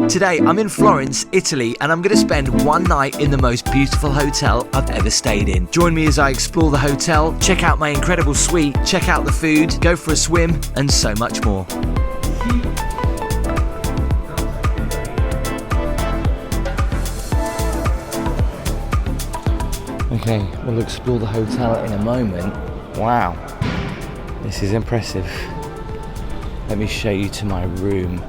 Today I'm in Florence, Italy, and I'm going to spend one night in the most beautiful hotel I've ever stayed in. Join me as I explore the hotel, check out my incredible suite, check out the food, go for a swim, and so much more. Okay, we'll explore the hotel in a moment. Wow, this is impressive. Let me show you to my room.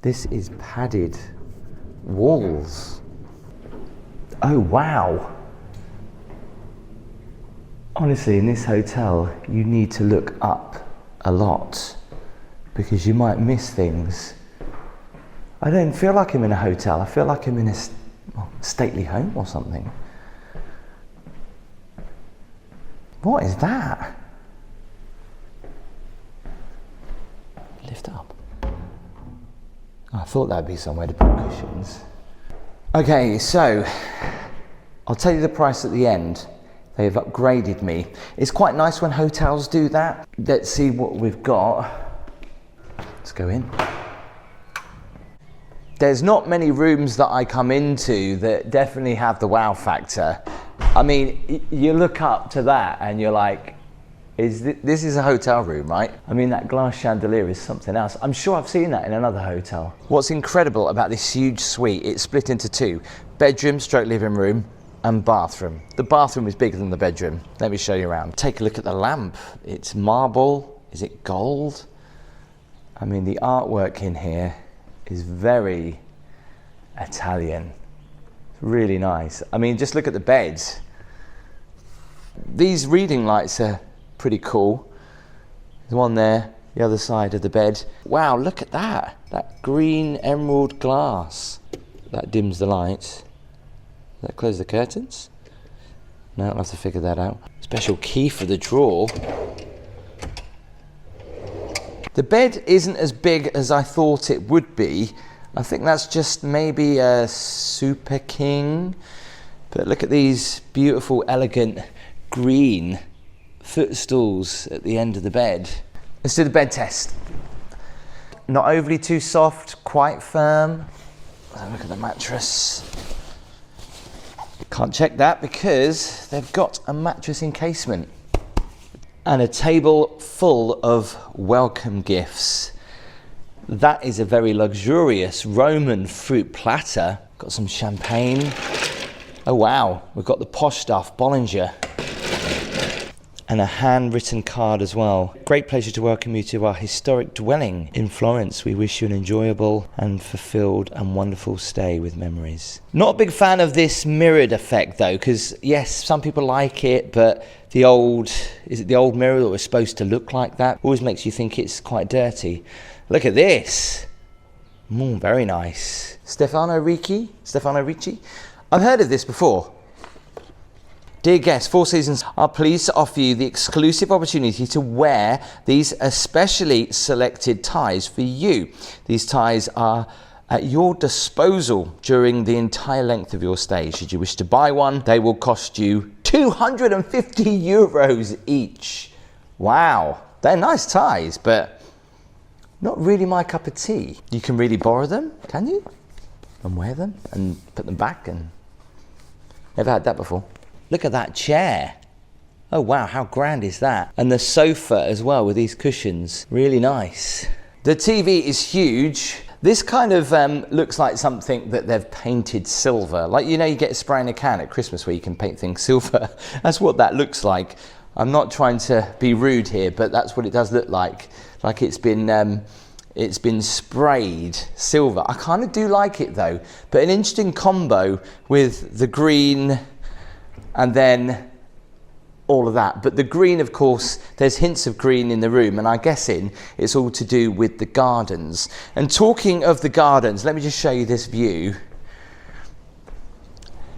This is padded walls. Oh wow. Honestly, in this hotel, you need to look up a lot because you might miss things. I don't feel like I'm in a hotel. I feel like I'm in a stately home or something. What is that? Lift up. I thought that'd be somewhere to put cushions. Okay, so I'll tell you the price at the end. They've upgraded me. It's quite nice when hotels do that. Let's see what we've got. Let's go in. There's not many rooms that I come into that definitely have the wow factor. I mean, you look up to that and you're like, this is a hotel room, right? I mean, that glass chandelier is something else. I'm sure I've seen that in another hotel. What's incredible about this huge suite, it's split into two, bedroom stroke living room and bathroom. The bathroom is bigger than the bedroom. Let me show you around. Take a look at the lamp. It's marble, is it gold? I mean, the artwork in here is very Italian. It's really nice. I mean, just look at the beds. These reading lights are pretty cool. There's one there, the other side of the bed. Wow, look at that. That green emerald glass. That dims the lights. Does that close the curtains? No, I'll have to figure that out. Special key for the drawer. The bed isn't as big as I thought it would be. I think that's just maybe a super king. But look at these beautiful, elegant green footstools at the end of the bed. Let's do the bed test. Not overly too soft, quite firm. Let's look at the mattress. Can't check that because they've got a mattress encasement and a table full of welcome gifts. That is a very luxurious Roman fruit platter. Got some champagne. Oh wow, we've got the posh stuff, Bollinger. And a handwritten card as well. Great pleasure to welcome you to our historic dwelling in Florence. We wish you an enjoyable and fulfilled and wonderful stay with memories. Not a big fan of this mirrored effect though, because yes, some people like it, but the old mirror that was supposed to look like that always makes you think it's quite dirty. Look at this. Very nice. Stefano Ricci. I've heard of this before. Dear guests, Four Seasons are pleased to offer you the exclusive opportunity to wear these especially selected ties for you. These ties are at your disposal during the entire length of your stay. Should you wish to buy one, they will cost you 250 euros each. Wow, they're nice ties, but not really my cup of tea. You can really borrow them, can you? And wear them and put them back and... Never had that before. Look at that chair. Oh wow, how grand is that? And the sofa as well with these cushions. Really nice. The TV is huge. This kind of looks like something that they've painted silver. Like, you know, you get a spray in a can at Christmas where you can paint things silver. That's what that looks like. I'm not trying to be rude here, but that's what it does look like. Like it's been sprayed silver. I kind of do like it though, but an interesting combo with the green and then all of that. But the green, of course, there's hints of green in the room, and I'm guessing it's all to do with the gardens. And talking of the gardens, let me just show you this view,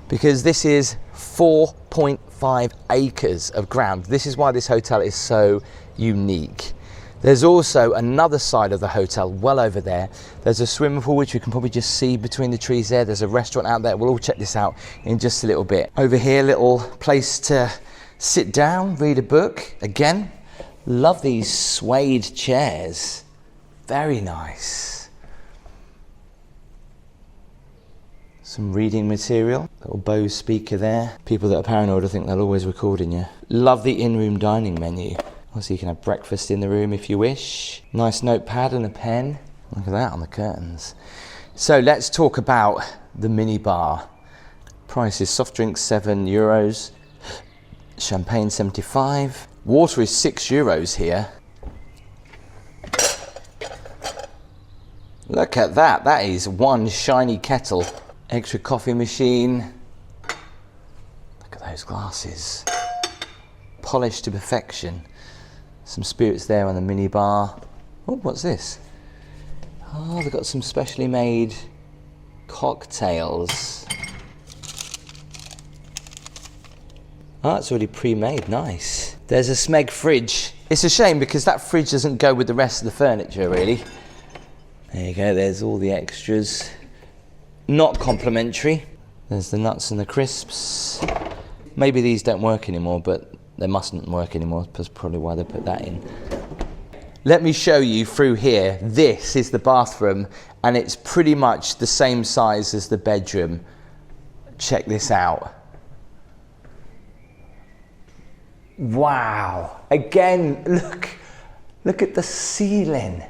because this is 4.5 acres of ground. This is why this hotel is so unique. There's also another side of the hotel, well over there. There's a swimming pool, which you can probably just see between the trees there. There's a restaurant out there. We'll all check this out in just a little bit. Over here, little place to sit down, read a book. Again, love these suede chairs. Very nice. Some reading material. Little Bose speaker there. People that are paranoid, I think they'll always recording you. Love the in-room dining menu. So you can have breakfast in the room if you wish. Nice notepad and a pen. Look at that on the curtains. So let's talk about the mini bar. Price is soft drinks €7, champagne 75. Water is €6 here. Look at that, that is one shiny kettle. Extra coffee machine. Look at those glasses. Polished to perfection. Some spirits there on the mini bar. Oh, what's this? Oh, they've got some specially made cocktails. Oh, it's already pre-made, nice. There's a Smeg fridge. It's a shame because that fridge doesn't go with the rest of the furniture, really. There you go, there's all the extras. Not complimentary. There's the nuts and the crisps. Maybe these don't work anymore, but they mustn't work anymore. That's probably why they put that in. Let me show you through here. This is the bathroom, and it's pretty much the same size as the bedroom. Check this out. Wow. Again, look at the ceiling.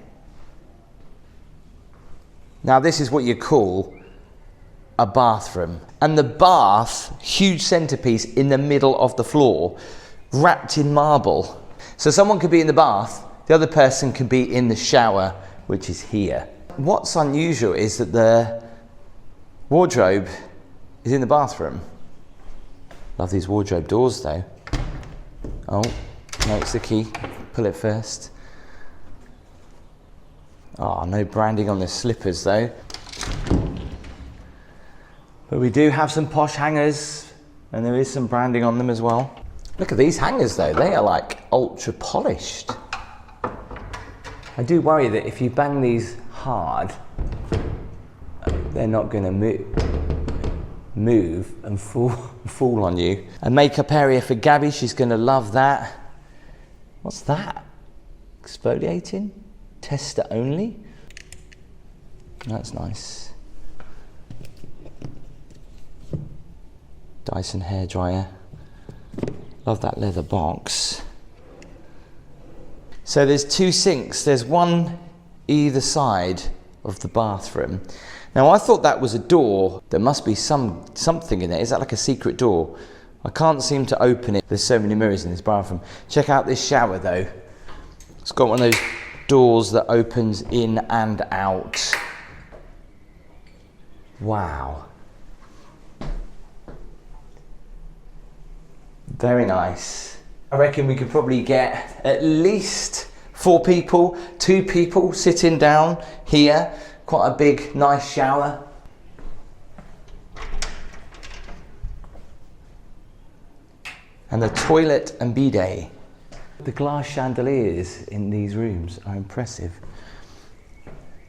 Now this is what you call a bathroom. And the bath, huge centerpiece in the middle of the floor, wrapped in marble. So someone could be in the bath, the other person could be in the shower, which is here. What's unusual is that the wardrobe is in the bathroom. Love these wardrobe doors though. Oh, no, it's the key. Pull it first. Oh, no branding on the slippers though. But we do have some posh hangers, and there is some branding on them as well. Look at these hangers though, they are like ultra polished. I do worry that if you bang these hard, they're not going to move and fall on you. A makeup area for Gabby, she's going to love that. What's that? Exfoliating? Tester only? That's nice. Dyson hairdryer. Love that leather box. So there's two sinks. There's one either side of the bathroom. Now I thought that was a door. There must be something in it. Is that like a secret door? I can't seem to open it. There's so many mirrors in this bathroom. Check out this shower though. It's got one of those doors that opens in and out. Wow. Very nice. I reckon we could probably get at least 4 people, 2 people sitting down here. Quite a big, nice shower. And the toilet and bidet. The glass chandeliers in these rooms are impressive.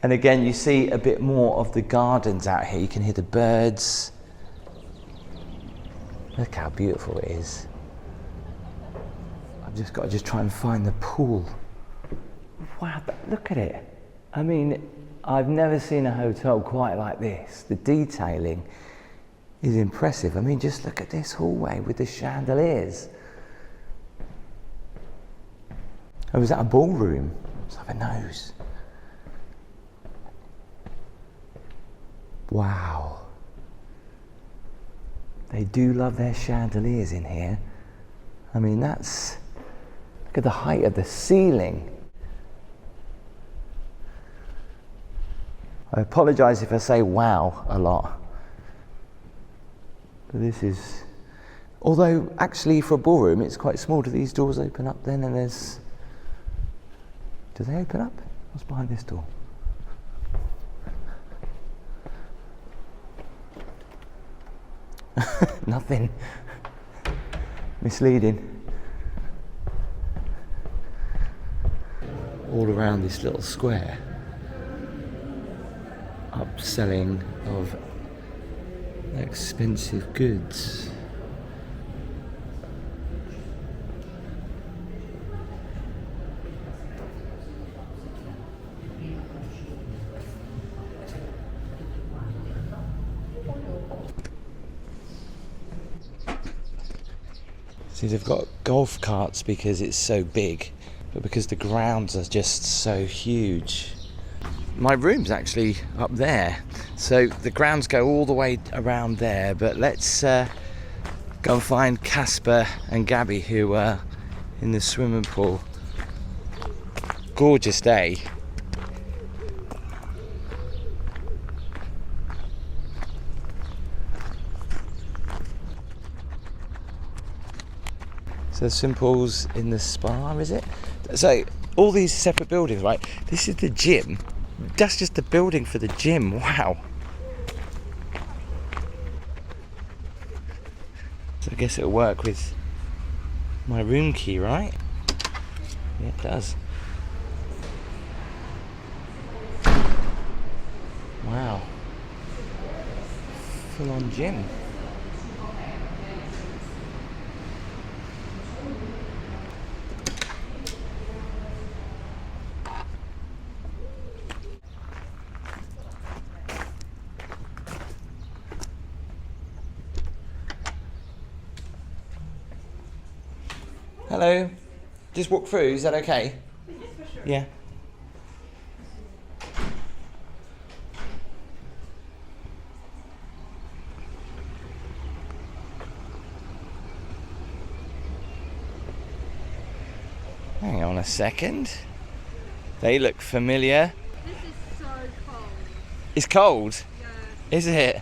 And again, you see a bit more of the gardens out here. You can hear the birds. Look how beautiful it is. I've just got to try and find the pool. Wow, look at it. I mean, I've never seen a hotel quite like this. The detailing is impressive. I mean, just look at this hallway with the chandeliers. Oh, was that a ballroom? Let's have a nose. Wow. They do love their chandeliers in here. I mean, look at the height of the ceiling. I apologise if I say wow a lot. But this is, although actually for a ballroom it's quite small. Do these doors open up then? And do they open up? What's behind this door? Nothing. Misleading. all around this little square, upselling of expensive goods. See, they've got golf carts because it's so big, but because the grounds are just so huge. My room's actually up there, so the grounds go all the way around there, but let's go and find Casper and Gabby, who are in the swimming pool. Gorgeous day. So the swimming pool's in the spa, is it? So all these separate buildings, right? This is the gym. That's just the building for the gym. Wow. So I guess it'll work with my room key, right? Yeah, it does. Wow. Full on gym. Hello. Just walk through, is that okay? Yes, for sure. Yeah. Hang on a second. They look familiar. This is so cold. It's cold? Yeah. Is it?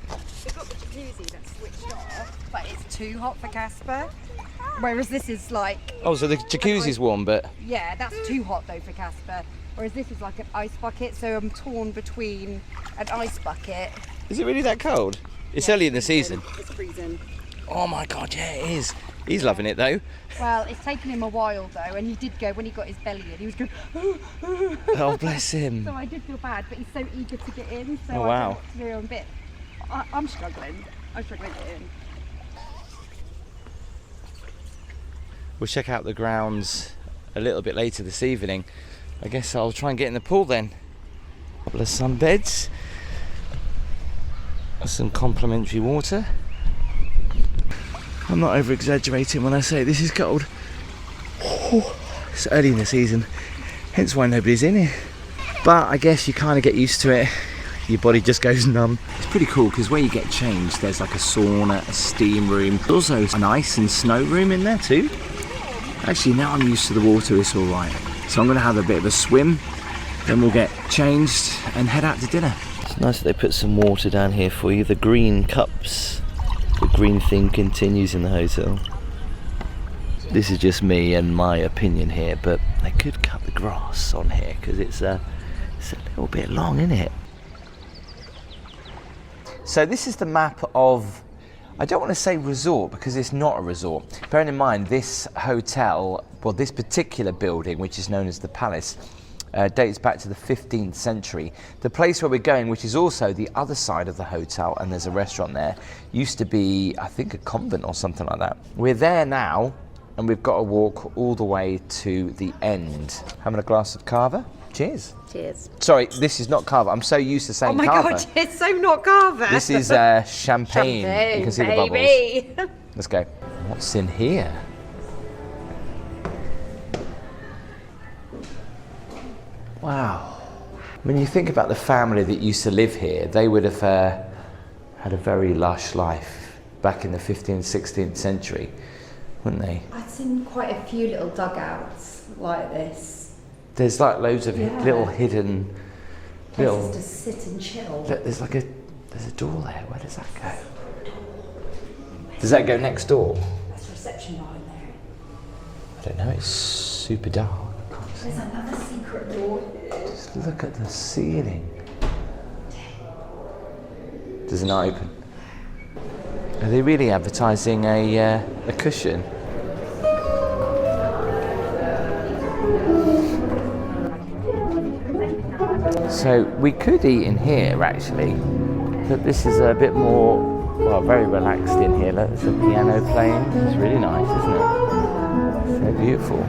We've got the jacuzzi that's switched off, but it's too hot for Casper. Whereas this is like... Oh, so the jacuzzi's warm, but... Yeah, that's too hot though for Casper. Whereas this is like an ice bucket, so I'm torn between an ice bucket. Is it really that cold? It's Yeah, early in the season. It's freezing. Oh my god, yeah, it is. He's loving it though. Well, it's taken him a while though, and he did go, when he got his belly in, he was going... Oh, bless him. So I did feel bad, but he's so eager to get in, so Oh, wow. I do a bit. I'm struggling. I'm struggling to get in. We'll check out the grounds a little bit later this evening. I guess I'll try and get in the pool then. A couple of sunbeds. Some complimentary water. I'm not over exaggerating when I say this is cold. It's early in the season, hence why nobody's in here. But I guess you kind of get used to it. Your body just goes numb. It's pretty cool because where you get changed, there's like a sauna, a steam room. There's also an ice and snow room in there too. Actually, now I'm used to the water, it's all right. So I'm going to have a bit of a swim, then we'll get changed and head out to dinner. It's nice that they put some water down here for you. The green cups. The green thing continues in the hotel. This is just me and my opinion here, but they could cut the grass on here because it's a little bit long, isn't it? So this is the map of, I don't want to say resort because it's not a resort. Bearing in mind this hotel, well this particular building, which is known as the Palace, dates back to the 15th century. The place where we're going, which is also the other side of the hotel, and there's a restaurant there, used to be, I think, a convent or something like that. We're there now, and we've got to walk all the way to the end. Having a glass of cava. Cheers. Cheers. Sorry, this is not cava. I'm so used to saying cava. Oh my god, it's so not cava. This is champagne. You can see the bubbles. Let's go. What's in here? Wow. When you think about the family that used to live here, they would have had a very lush life back in the 15th, 16th century, wouldn't they? I've seen quite a few little dugouts like this. There's like loads of little hidden Places to sit and chill. Look, there's a door there. Where does that go? Does that go next door? That's the reception behind there. I don't know, it's super dark. There's another secret door. Just look at the ceiling. Does it not open? Are they really advertising a cushion? So we could eat in here actually, but this is a bit more, well, very relaxed in here. Look, there's a piano playing. It's really nice, isn't it? So beautiful.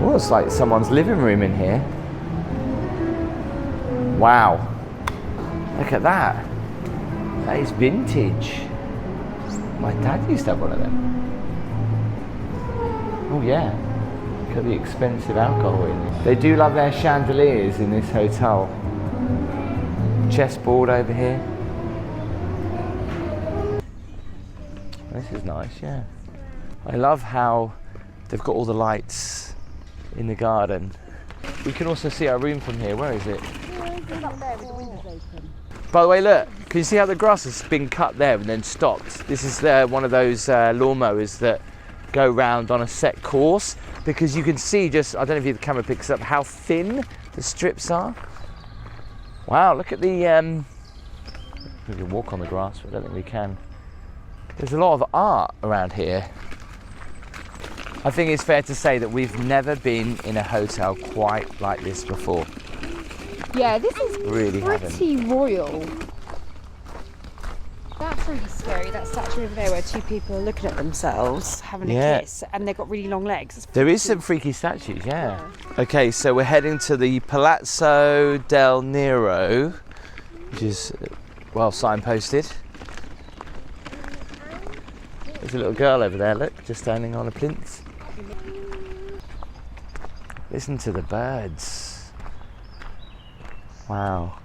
Well, it's like someone's living room in here. Wow. Look at that. That is vintage. My dad used to have one of them. Oh yeah. Look at the expensive alcohol in it. They do love their chandeliers in this hotel. Chessboard over here. This is nice, yeah. I love how they've got all the lights in the garden. We can also see our room from here. Where is it? It's up there with the windows open. By the way, look, can you see how the grass has been cut there and then stopped? This is one of those lawnmowers that go round on a set course, because you can see just, I don't know if the camera picks up, how thin the strips are. Wow, look at the, we can walk on the grass, but I don't think we can. There's a lot of art around here. I think it's fair to say that we've never been in a hotel quite like this before. Yeah, this is really pretty royal. That's really scary, that statue over there where two people are looking at themselves, having a kiss, and they've got really long legs. There is some freaky statues, yeah. Okay, so we're heading to the Palazzo del Nero, which is, well, signposted. There's a little girl over there, look, just standing on a plinth. Listen to the birds. Wow.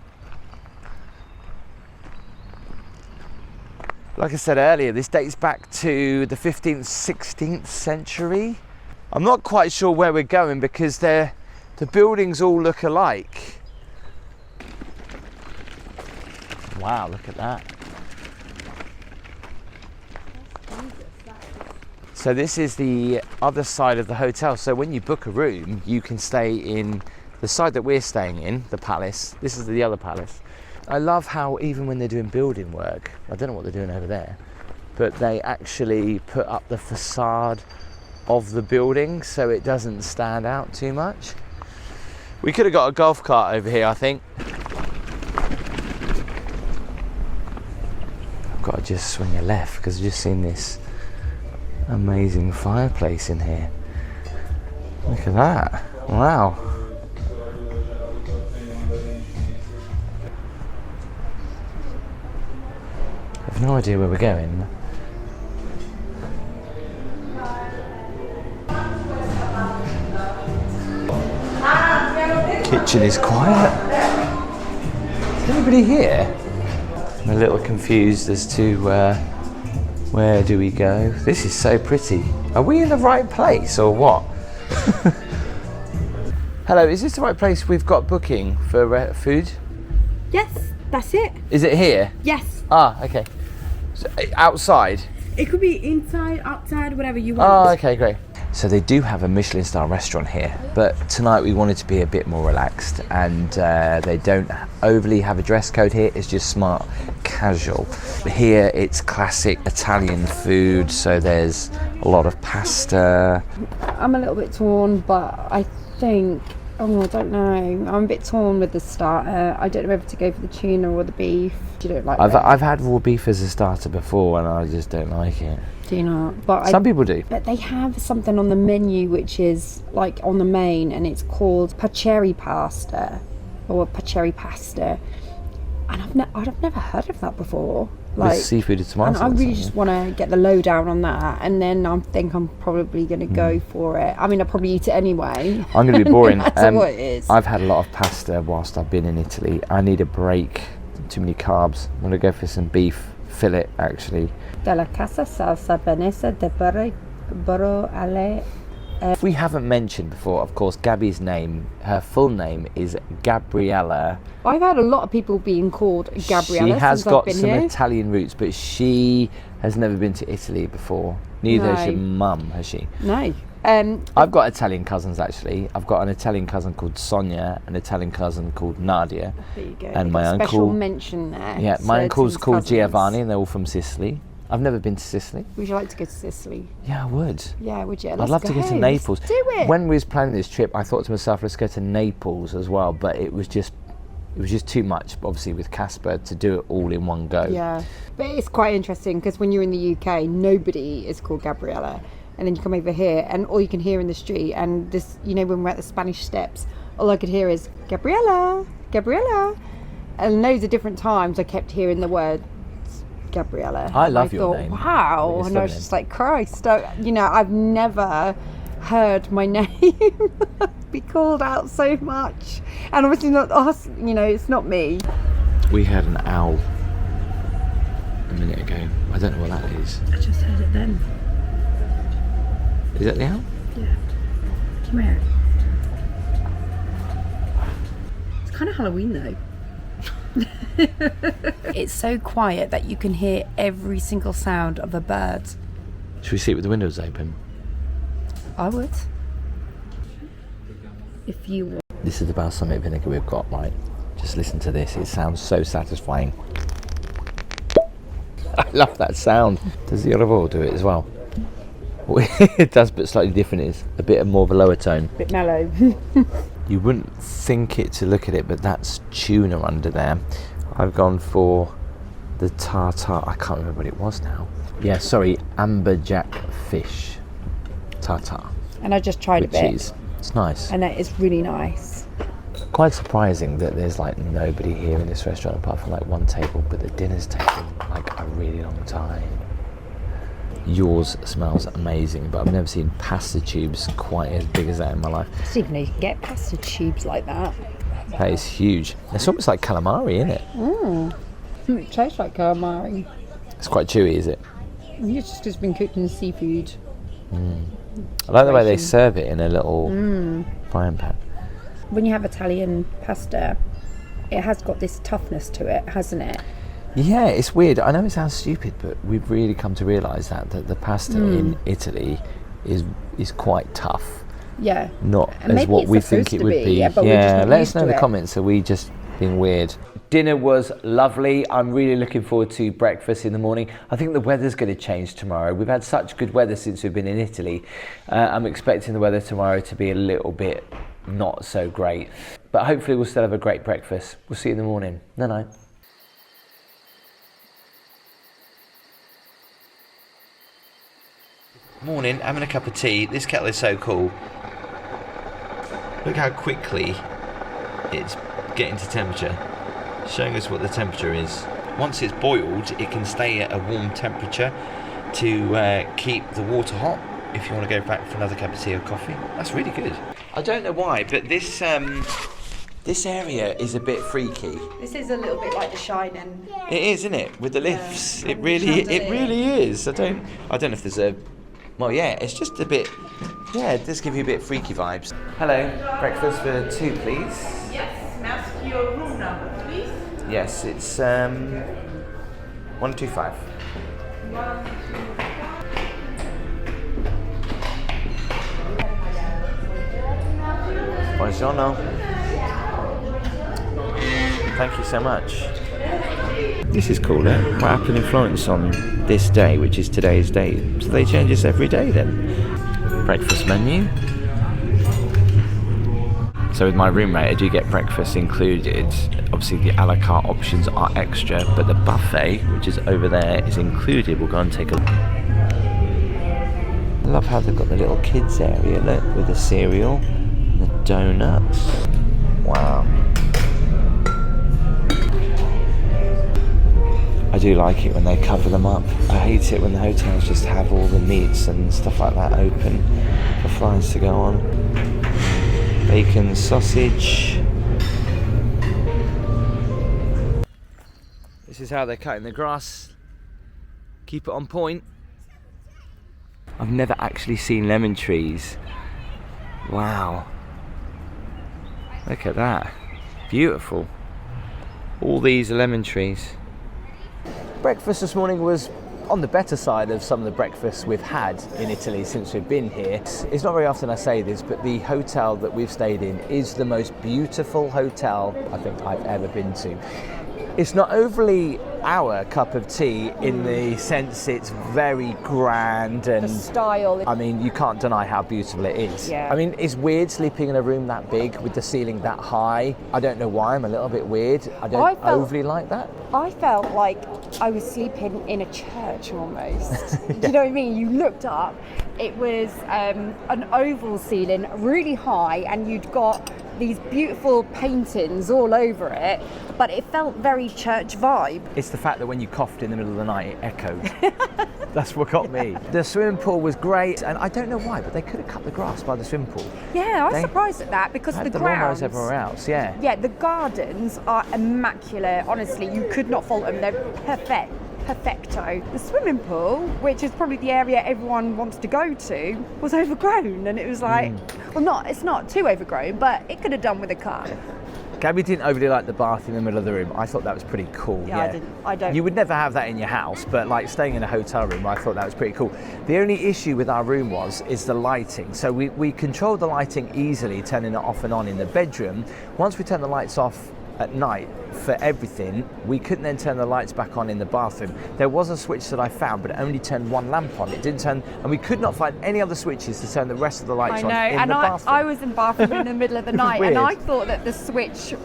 Like I said earlier, this dates back to the 15th, 16th century. I'm not quite sure where we're going because the buildings all look alike. Wow, look at that. So this is the other side of the hotel. So when you book a room, you can stay in the side that we're staying in, the palace. This is the other palace. I love how even when they're doing building work, I don't know what they're doing over there, but they actually put up the facade of the building so it doesn't stand out too much. We could have got a golf cart over here, I think. I've got to just swing a left because I've just seen this amazing fireplace in here. Look at that. Wow. I've no idea where we're going. Kitchen is quiet. Is anybody here? I'm a little confused as to where do we go. This is so pretty. Are we in the right place or what? Hello, is this the right place we've got booking for food? Yes, that's it. Is it here? Yes. Ah, okay. So, outside? It could be inside, outside, whatever you want. Oh, okay, great. So they do have a Michelin-starred restaurant here, but tonight we wanted to be a bit more relaxed, and they don't overly have a dress code here. It's just smart casual. Here it's classic Italian food, so there's a lot of pasta. I'm a little bit torn, but I think, oh, I don't know. I'm a bit torn with the starter. I don't know whether to go for the tuna or the beef. You don't like it? I've had raw beef as a starter before, and I just don't like it. Do you not? But some people do. But they have something on the menu which is like on the main, and it's called paccheri pasta or paccheri pasta. And I've never heard of that before. Like with seafood and tomatoes. And I really just want to get the lowdown on that, and then I think I'm probably going to go for it. I mean, I'll probably eat it anyway. I'm going to be boring. No matter what it is. I've had a lot of pasta whilst I've been in Italy. I need a break. Too many carbs. I'm going to go for some beef fillet, actually. Della casa salsa benessa de burro alle. If we haven't mentioned before, of course, Gabby's name, her full name is Gabriella. I've had a lot of people being called Gabriella. She has since got I've been some here. Italian roots, but she has never been to Italy before. Neither has your mum, has she? No. I've got Italian cousins, actually. I've got an Italian cousin called Sonia, an Italian cousin called Nadia. There you go. And my uncle. Special mention there. Yeah, my uncle's called cousins. Giovanni, and they're all from Sicily. I've never been to Sicily. Would you like to go to Sicily? Yeah, I would. Yeah, would you? I'd love to go to Naples. Let's do it. When we was planning this trip, I thought to myself, let's go to Naples as well, but it was just too much, obviously, with Casper to do it all in one go. Yeah, but it's quite interesting because when you're in the UK, nobody is called Gabriella, and then you come over here, and all you can hear in the street, and this, you know, when we're at the Spanish Steps, all I could hear is Gabriella, Gabriella, and loads of different times I kept hearing the word Gabriella. I love your name. Wow, and I was just like, Christ, you know, I've never heard my name be called out so much, and obviously not us, you know, it's not me. We had an owl a minute ago. I don't know what that is. I just heard it then. Is that the owl? Yeah. Come here. It's kind of Halloween though. It's so quiet that you can hear every single sound of a bird. Should we sit with the windows open? I would. If you would. This is the balsamic vinegar we've got, right? Just listen to this. It sounds so satisfying. I love that sound. Does the olive oil do it as well? It does, but slightly different. It's a bit more of a lower tone. Bit mellow. You wouldn't think it to look at it, but that's tuna under there. I've gone for the tartar. I can't remember what it was now. Yeah, sorry, amberjack fish tartar. And I just tried with a bit. Cheese. It's nice. And it is really nice. Quite surprising that there's like nobody here in this restaurant apart from like one table, but the dinner's taken like a really long time. Yours smells amazing, but I've never seen pasta tubes quite as big as that in my life. I didn't know you could get pasta tubes like that. That is huge. It's almost like calamari, isn't it? It tastes like calamari. It's quite chewy, is it? It's just 'cause it's been cooked in seafood. I like the way they serve it in a little frying pan. When you have Italian pasta, it has got this toughness to it, hasn't it? Yeah, it's weird. I know it sounds stupid, but we've really come to realise that the pasta in Italy is quite tough. Yeah. Not And as maybe what it's we supposed think it to would be, be. yeah, but we're just not let used us know to in the it. comments. Are we just being weird? Dinner was lovely. I'm really looking forward to breakfast in the morning. I think the weather's going to change tomorrow. We've had such good weather since we've been in Italy. I'm expecting the weather tomorrow to be a little bit not so great. But hopefully we'll still have a great breakfast. We'll see you in the morning. Night-night. Morning, having a cup of tea. This kettle is so cool. Look how quickly it's getting to temperature, showing us what the temperature is. Once it's boiled, it can stay at a warm temperature to keep the water hot if you want to go back for another cup of tea or coffee. That's really good. I don't know why, but this area is a bit freaky. This is a little bit like The Shining. It is, isn't it? With the lifts, Yeah. it really is. I don't know if there's a. Well, yeah, it's just a bit. Yeah, it does give you a bit freaky vibes. Hello, breakfast for two, please. Yes, may I ask your room number, please? Yes, it's 125. Buongiorno. Thank you so much. This is cool, eh? What happened in Florence on this day, which is today's date? So they change this every day then? Breakfast menu. So with my roommate, I do get breakfast included. Obviously the a la carte options are extra, but the buffet, which is over there, is included. We'll go and take a look. I love how they've got the little kids area, look, with the cereal and the donuts. Wow. I do like it when they cover them up. I hate it when the hotels just have all the meats and stuff like that open for flies to go on. Bacon, sausage. This is how they're cutting the grass. Keep it on point. I've never actually seen lemon trees. Wow. Look at that. Beautiful. All these are lemon trees. Breakfast this morning was on the better side of some of the breakfasts we've had in Italy since we've been here. It's not very often I say this, but the hotel that we've stayed in is the most beautiful hotel I think I've ever been to. It's not overly our cup of tea in the sense it's very grand and The style. I mean, you can't deny how beautiful it is. Yeah. I mean, it's weird sleeping in a room that big with the ceiling that high. I don't know why, I'm a little bit weird. I don't overly like that. I felt like I was sleeping in a church almost. Do you know what I mean? You looked up, it was an oval ceiling, really high, and you'd got these beautiful paintings all over it, but it felt very church vibe. It's the fact that when you coughed in the middle of the night, it echoed. That's what got me. The swimming pool was great, and I don't know why, but they could have cut the grass by the swimming pool. Yeah, I was surprised at that because the grounds. Lawnmowers everywhere else, yeah. Yeah, the gardens are immaculate. Honestly, you could not fault them. They're perfect. Perfecto. The swimming pool, which is probably the area everyone wants to go to, was overgrown, and it was like, well, it's not too overgrown, but it could have done with a car. Gabby didn't overly like the bath in the middle of the room. I thought that was pretty cool. Yeah, I don't. You would never have that in your house, but like staying in a hotel room, I thought that was pretty cool. The only issue with our room is the lighting. So we controlled the lighting easily, turning it off and on in the bedroom. Once we turned the lights off at night for everything, we couldn't then turn the lights back on in the bathroom. There was a switch that I found, but it only turned one lamp on. It didn't turn, and we could not find any other switches to turn the rest of the lights on in the bathroom. I was in the bathroom in the middle of the night, and I thought that the switch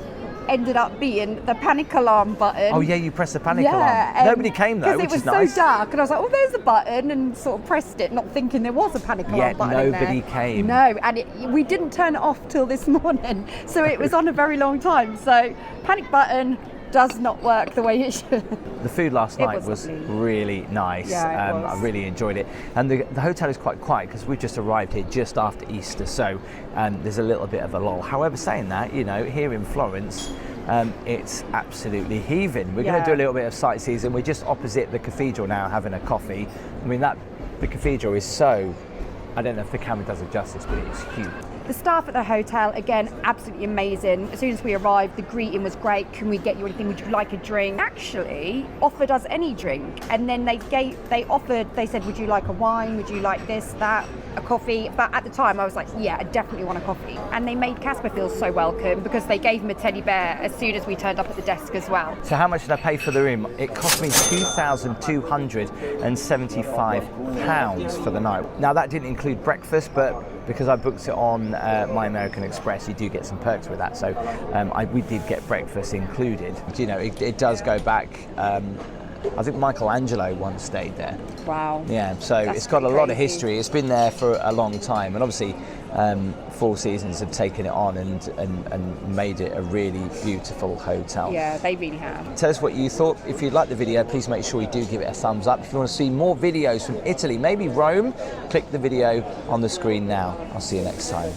ended up being the panic alarm button. Oh yeah, you pressed the panic alarm. Nobody came though, which is nice. Because it was so dark, and I was like, oh, there's the button, and sort of pressed it, not thinking there was a panic alarm button in there. Nobody came. No, and we didn't turn it off till this morning, so it was on a very long time. So panic button does not work the way it should. The food last night was really nice. Yeah, it was. I really enjoyed it. And the hotel is quite quiet because we just arrived here just after Easter, so there's a little bit of a lull. However, saying that, you know, here in Florence, it's absolutely heaving. We're going to do a little bit of sightseeing. We're just opposite the cathedral now having a coffee. I mean, the cathedral is so, I don't know if the camera does it justice, but it's huge. The staff at the hotel, again, absolutely amazing. As soon as we arrived, the greeting was great. Can we get you anything? Would you like a drink? Actually, offered us any drink. And then they said, would you like a wine? Would you like this, that, a coffee? But at the time, I was like, yeah, I definitely want a coffee. And they made Casper feel so welcome because they gave him a teddy bear as soon as we turned up at the desk as well. So how much did I pay for the room? It cost me £2,275 for the night. Now, that didn't include breakfast, but because I booked it on My American Express, you do get some perks with that. So we did get breakfast included. You know, it does go back. I think Michelangelo once stayed there. Wow. Yeah, so it's got a lot of history. It's been there for a long time, and obviously Four Seasons have taken it on and made it a really beautiful hotel. Yeah, they really have. Tell us what you thought. If you liked the video, please make sure you do give it a thumbs up. If you want to see more videos from Italy, maybe Rome, click the video on the screen now. I'll see you next time.